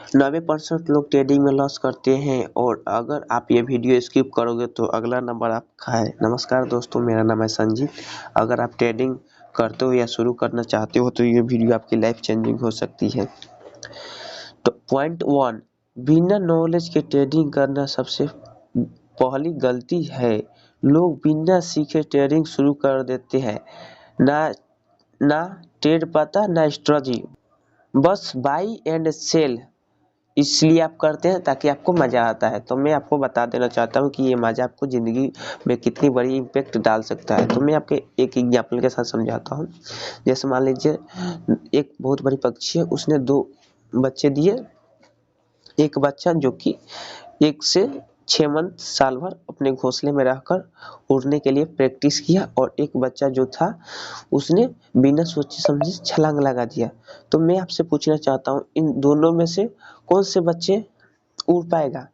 90% लोग ट्रेडिंग में लॉस करते हैं और अगर आप ये वीडियो स्किप करोगे तो अगला नंबर आपका है। नमस्कार दोस्तों, मेरा नाम है संजीव। अगर आप ट्रेडिंग करते हो या शुरू करना चाहते हो तो ये वीडियो आपकी लाइफ चेंजिंग हो सकती है। तो पॉइंट 1, बिना नॉलेज के ट्रेडिंग करना सबसे पहली गलती है। लोग बिना सीखे ट्रेडिंग शुरू कर देते हैं। ना ट्रेड पता, ना स्ट्रेटजी, बस बाई एंड सेल इसलिए आप करते हैं ताकि आपको मज़ा आता है। तो मैं आपको बता देना चाहता हूँ कि ये मज़ा आपको ज़िंदगी में कितनी बड़ी इम्पैक्ट डाल सकता है। तो मैं आपके एक एग्जाम्पल के साथ समझाता हूँ। जैसे मान लीजिए एक बहुत बड़ी पक्षी है, उसने 2 बच्चे दिए। एक बच्चा जो कि 1 से 6 मंथ साल भर अपने घोंसले में रहकर उड़ने के लिए प्रैक्टिस किया और एक बच्चा जो था उसने बिना सोचे समझे छलांग लगा दिया। तो मैं आपसे पूछना चाहता हूँ, इन दोनों में से कौन से बच्चे उड़ पाएगा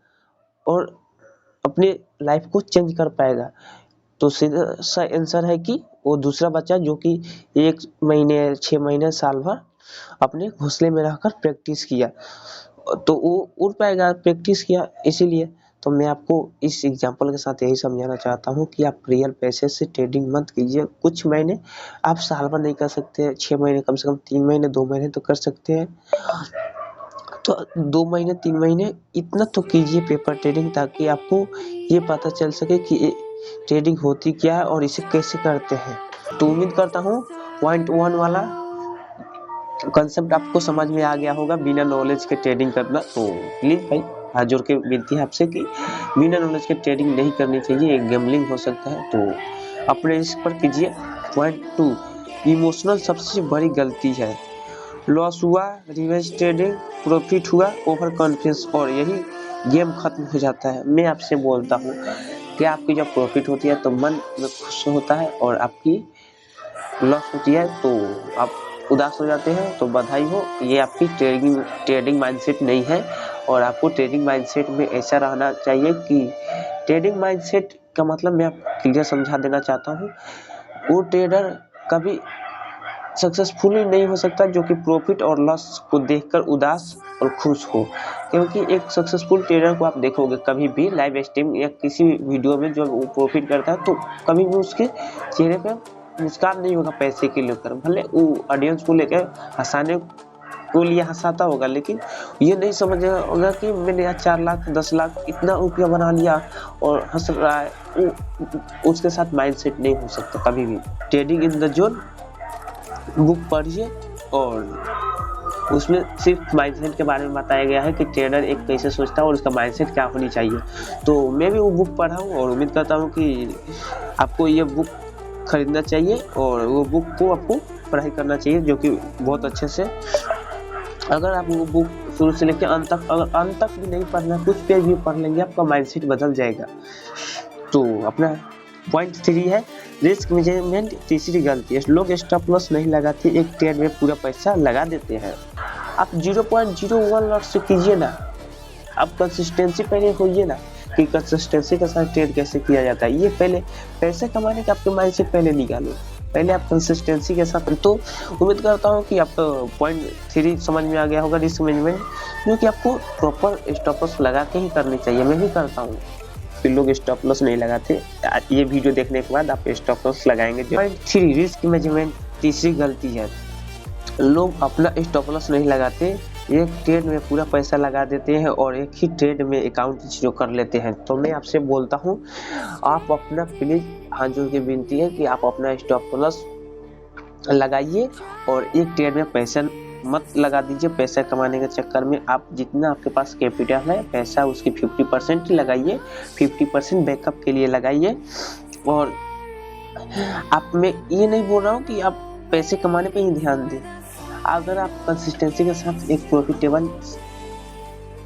और अपने लाइफ को चेंज कर पाएगा? तो सीधा सा आंसर है कि वो दूसरा बच्चा जो कि 1 महीने 6 महीने साल भर अपने घोंसले में रहकर प्रैक्टिस किया, तो वो उड़ पाएगा, प्रैक्टिस किया इसीलिए। तो मैं आपको इस एग्जांपल के साथ यही समझाना चाहता हूँ कि आप रियल पैसे से ट्रेडिंग मत कीजिए। कुछ महीने आप साल भर नहीं कर सकते, 6 महीने, कम से कम 3 महीने 2 महीने तो कर सकते हैं। तो 2 महीने 3 महीने इतना तो कीजिए पेपर ट्रेडिंग, ताकि आपको ये पता चल सके कि ट्रेडिंग होती क्या है और इसे कैसे करते हैं। तो उम्मीद करता हूँ पॉइंट 1 वाला कंसेप्ट आपको समझ में आ गया होगा, बिना नॉलेज के ट्रेडिंग करना। तो प्लीज़ भाई हाथ जोड़ के विनती है आपसे कि बिना नॉलेज के ट्रेडिंग नहीं करनी चाहिए, एक गैम्बलिंग हो सकता है, तो अपने रिस्क पर कीजिए। पॉइंट 2, इमोशनल सबसे बड़ी गलती है। लॉस हुआ, रिवेंज ट्रेडिंग, प्रॉफिट हुआ, ओवर कॉन्फिडेंस, और यही गेम खत्म हो जाता है। मैं आपसे बोलता हूँ कि आपकी जब प्रॉफिट होती है तो मन में खुश होता है और आपकी लॉस होती है तो आप उदास हो जाते हैं। तो बधाई हो, ये आपकी ट्रेडिंग माइंडसेट नहीं है। और आपको ट्रेडिंग माइंडसेट में ऐसा रहना चाहिए कि ट्रेडिंग माइंडसेट का मतलब मैं आपको क्लियर समझा देना चाहता हूँ। वो ट्रेडर कभी सक्सेसफुल ही नहीं हो सकता जो कि प्रॉफिट और लॉस को देखकर उदास और खुश हो। क्योंकि एक सक्सेसफुल ट्रेडर को आप देखोगे कभी भी लाइव स्ट्रीम या किसी वीडियो में जब वो प्रॉफिट करता है तो कभी भी उसके चेहरे पे मुस्कान नहीं होगा पैसे के लेकर। भले वो ऑडियंस को लेकर हंसाने को लिए हंसाता होगा, लेकिन ये नहीं समझेगा होगा कि मैंने आज 4 लाख 10 लाख इतना रुपया बना लिया और हंस रहा है। वो उसके साथ माइंडसेट नहीं हो सकता कभी भी। Trading in the zone book पढ़िए और उसमें सिर्फ माइंडसेट के बारे में बताया गया है कि ट्रेडर एक कैसे सोचता है और उसका माइंडसेट क्या होनी चाहिए। तो मैं भी वो बुक पढ़ा हूँ और उम्मीद करता हूँ कि आपको ये बुक खरीदना चाहिए और वो बुक को आपको पढ़ाई करना चाहिए, जो कि बहुत अच्छे से। अगर आप वो बुक शुरू से लेकर अंत तक, अगर अंत तक भी नहीं पढ़ना, कुछ पेज भी पढ़ लेंगे, आपका माइंडसेट बदल जाएगा। तो अपना पॉइंट 3 है रिस्क मैनेजमेंट, तीसरी गलती है। लोग स्टॉप लॉस नहीं लगाते, एक ट्रेड में पूरा पैसा लगा देते हैं। आप 0.01 लॉट से कीजिए ना, आप कंसिस्टेंसी पहले होइए ना कि कंसिस्टेंसी के साथ ट्रेड कैसे किया जाता है। ये पहले पैसे कमाने के आपके माइंड से पहले निकालो, पहले आप कंसिस्टेंसी के साथ। तो उम्मीद करता हूँ कि आपको पॉइंट 3 समझ में आ गया होगा, रिस्क मैनेजमेंट, जो कि आपको प्रॉपर स्टॉप लॉस लगा के ही करनी चाहिए। मैं भी करता हूँ, फिर लोग स्टॉप लॉस नहीं लगाते। ये वीडियो देखने के बाद आप स्टॉप लॉस लगाएंगे। पॉइंट 3 रिस्क मैनेजमेंट, तीसरी गलती है। लोग अपना स्टॉप लॉस नहीं लगाते, एक ट्रेड में पूरा पैसा लगा देते हैं और एक ही ट्रेड में अकाउंट जीरो कर लेते हैं। तो मैं आपसे बोलता हूँ, आप अपना प्लीज हाथ जोड़ के विनती है कि आप अपना स्टॉप लॉस लगाइए और एक ट्रेड में पैसा मत लगा दीजिए। पैसा कमाने के चक्कर में आप जितना आपके पास कैपिटल है पैसा उसकी 50% लगाइए, 50% बैकअप के लिए लगाइए। और आप, मैं ये नहीं बोल रहा हूँ कि आप पैसे कमाने पे ही ध्यान दें। अगर आप कंसिस्टेंसी के साथ एक प्रॉफिटेबल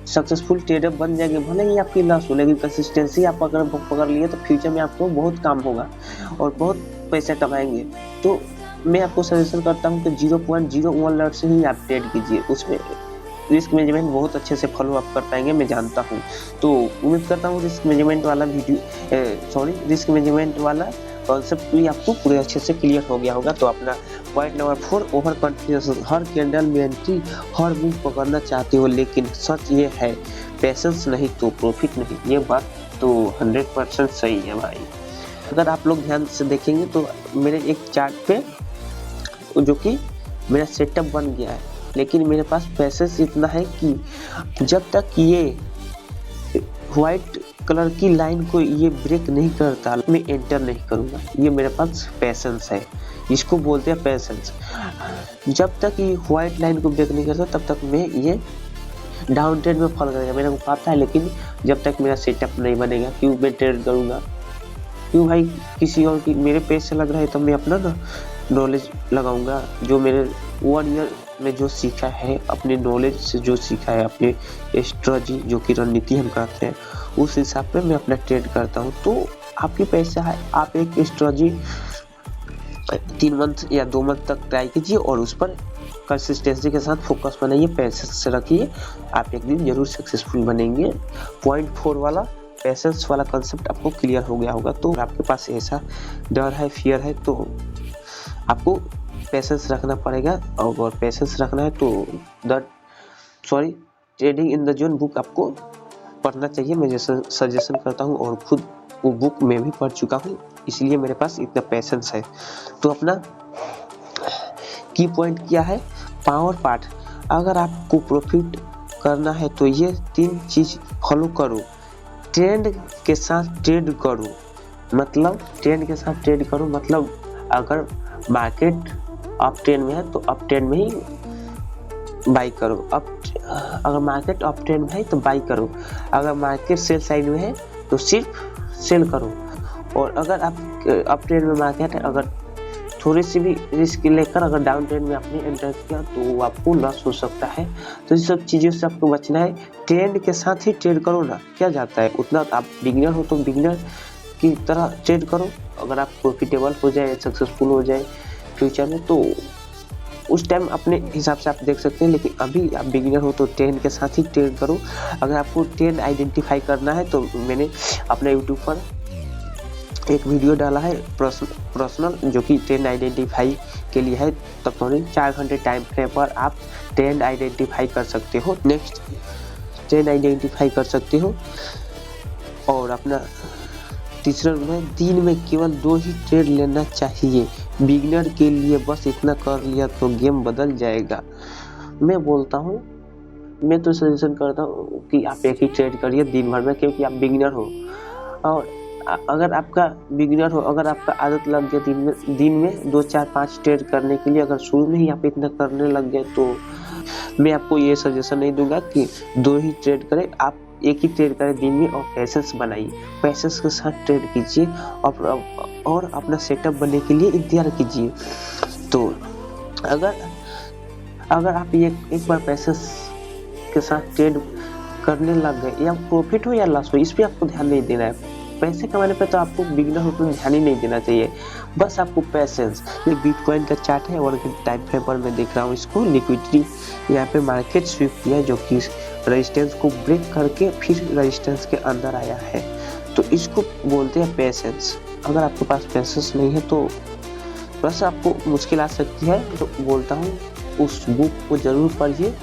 सक्सेसफुल ट्रेडर बन जाएंगे, भले ही आपकी लॉस हो, लेकिन कंसिस्टेंसी आप अगर पकड़ लिए तो फ्यूचर में आपको बहुत काम होगा और बहुत पैसे कमाएंगे। तो मैं आपको सजेशन करता हूँ कि 0.01 लॉट से ही आप ट्रेड कीजिए, उसमें रिस्क मैनेजमेंट बहुत अच्छे से फॉलो अप कर पाएंगे, मैं जानता हूँ। तो उम्मीद करता हूँ रिस्क मैनेजमेंट वाला कॉन्सेप्ट भी आपको पूरे अच्छे से क्लियर हो गया होगा। तो अपना पॉइंट नंबर 4, ओवर कॉन्फिडेंस। हर कैंडल में एंट्री, हर मूव पकड़ना चाहते हो, लेकिन सच ये है पेशेंस नहीं तो प्रॉफिट नहीं। ये बात तो 100% सही है भाई। अगर आप लोग ध्यान से देखेंगे तो मेरे एक चार्ट पे जो कि मेरा सेटअप बन गया है, लेकिन मेरे पास पेशेंस इतना है कि जब तक ये व्हाइट कलर की लाइन को ये ब्रेक नहीं करता मैं एंटर नहीं करूँगा। ये मेरे पास पेशेंस है, इसको बोलते हैं पेशेंस। जब तक ये व्हाइट लाइन को ब्रेक नहीं करता तब तक मैं ये डाउन ट्रेंड में फॉलो करेगा, मेरे को पता है। लेकिन जब तक मेरा सेटअप नहीं बनेगा क्यों मैं ट्रेड करूँगा, क्यों भाई किसी और की मेरे पेज से लग रहा है तो मैं अपना ना नॉलेज लगाऊंगा। जो मेरे 1 ईयर में जो सीखा है, अपने नॉलेज से जो सीखा है, अपने स्ट्रेटजी जो कि रणनीति हम कहते हैं, उस हिसाब पे मैं अपना ट्रेड करता हूँ। तो आपके पैसा है, आप एक स्ट्रेटजी 3 मंथ या 2 मंथ तक ट्राई कीजिए और उस पर कंसिस्टेंसी के साथ फोकस बनाइए, पैसेंस से रखिए, आप एक दिन जरूर सक्सेसफुल बनेंगे। पॉइंट 4 वाला पैसेंस वाला कंसेप्ट आपको क्लियर हो गया होगा। तो आपके पास ऐसा डर है, फियर है, तो आपको पैसेंस रखना पड़ेगा। और पैसेंस रखना है तो trading in the zone book आपको पढ़ना चाहिए। मैं जैसे सजेशन करता हूँ और खुद वो बुक मैं भी पढ़ चुका हूँ, इसलिए मेरे पास इतना पैसेंस है। तो अपना की पॉइंट क्या है, पावर पार्ट। अगर आपको प्रॉफिट करना है तो ये 3 चीज़ फॉलो करो। ट्रेंड के साथ ट्रेड करो, मतलब ट्रेंड के साथ ट्रेड करो, मतलब अगर मार्केट अप ट्रेंड में है तो अप ट्रेंड में ही बाई करो। अगर मार्केट अप ट्रेंड में है तो बाई करो, अगर मार्केट सेल साइड में है तो सिर्फ सेल करो। और अगर आप अप ट्रेंड में मार्केट है, अगर थोड़ी सी भी रिस्क लेकर अगर डाउन ट्रेंड में आपने एंटर किया तो आपको लॉस हो सकता है। तो इस सब चीज़ों से आपको बचना है। ट्रेंड के साथ ही ट्रेड करो ना, क्या जाता है उतना। आप बिगिनर हो तो बिगिनर की तरह ट्रेड करो। अगर आप प्रॉफिटेबल हो जाए, सक्सेसफुल हो जाए फ्यूचर में, तो उस टाइम अपने हिसाब से आप देख सकते हैं। लेकिन अभी आप बिगिनर हो तो ट्रेंड के साथ ही ट्रेड करो। अगर आपको ट्रेंड आइडेंटिफाई करना है तो मैंने अपने यूट्यूब पर एक वीडियो डाला है पर्सनल, जो कि ट्रेंड आइडेंटिफाई के लिए है। तब तो 4 घंटे टाइम फ्रेम पर आप ट्रेंड आइडेंटिफाई कर सकते हो, नेक्स्ट ट्रेंड आइडेंटिफाई कर सकते हो। और अपना तीसरा है, दिन में केवल 2 ही ट्रेड लेना चाहिए। बिगिनर के लिए बस इतना कर लिया तो गेम बदल जाएगा। मैं बोलता हूँ, मैं तो सजेशन करता हूँ कि आप एक ही ट्रेड करिए दिन भर में, क्योंकि आप बिगिनर हो। और अगर आपका बिगिनर हो, अगर आपका आदत लग गया दिन में 2, 4, 5 ट्रेड करने के लिए, अगर शुरू में ही आप इतना करने लग गए, तो मैं आपको ये सजेशन नहीं दूंगा कि 2 ही ट्रेड करें। आप एक ही ट्रेड करें दिन में और पैसेंस बनाइए, पैसेंस के साथ ट्रेड कीजिए और अपना सेटअप बनने के लिए इंतजार कीजिए। तो अगर आप एक बार पैसेंस के साथ ट्रेड करने लग गए, या प्रॉफिट हो या लॉस हो, इस पर आपको ध्यान नहीं देना है। पैसे कमाने पे तो आपको बिगिनर हो तो ध्यान ही नहीं देना चाहिए, बस आपको पैसेंस। ये बिटकॉइन का चार्ट है और टाइम फ्रेम पर मैं देख रहा हूँ इसको। लिक्विडिटी यहाँ पे मार्केट स्वीप किया है, जो कि रेजिस्टेंस को ब्रेक करके फिर रेजिस्टेंस के अंदर आया है। तो इसको बोलते हैं पैसेंस। अगर आपके पास पैसेंस नहीं है तो बस आपको मुश्किल आ सकती है। तो बोलता हूँ उस बुक को ज़रूर पढ़िए,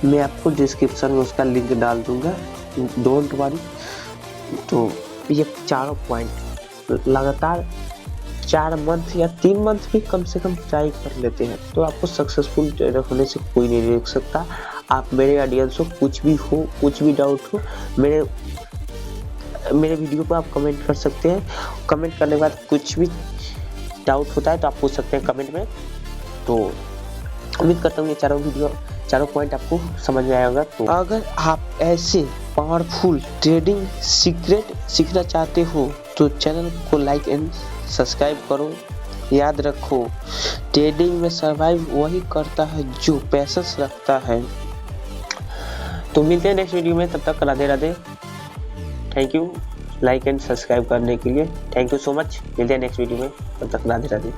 मैं आपको डिस्क्रिप्शन में उसका लिंक डाल दूँगा, डोंट वरी। तो ये 4 पॉइंट लगातार 4 मंथ या 3 मंथ भी कम से कम ट्राई कर लेते हैं तो आपको सक्सेसफुल ट्रेडर होने से कोई नहीं रोक सकता। आप मेरे ऑडियंस हो, कुछ भी हो, कुछ भी डाउट हो, मेरे वीडियो पर आप कमेंट कर सकते हैं। कमेंट करने के बाद कुछ भी डाउट होता है तो आप पूछ सकते हैं कमेंट में। तो उम्मीद करता हूँ ये चारों पॉइंट आपको समझ में आएगा। तो अगर आप ऐसे पावरफुल ट्रेडिंग सीक्रेट सीखना चाहते हो तो चैनल को लाइक एंड सब्सक्राइब करो। याद रखो, ट्रेडिंग में सर्वाइव वही करता है जो पैसेंस रखता है। तो मिलते हैं नेक्स्ट वीडियो में, तब तक Radhe Radhe. Thank you like and subscribe करने के लिए, थैंक यू सो मच। मिलते हैं नेक्स्ट वीडियो में, तब तक राधे राधे।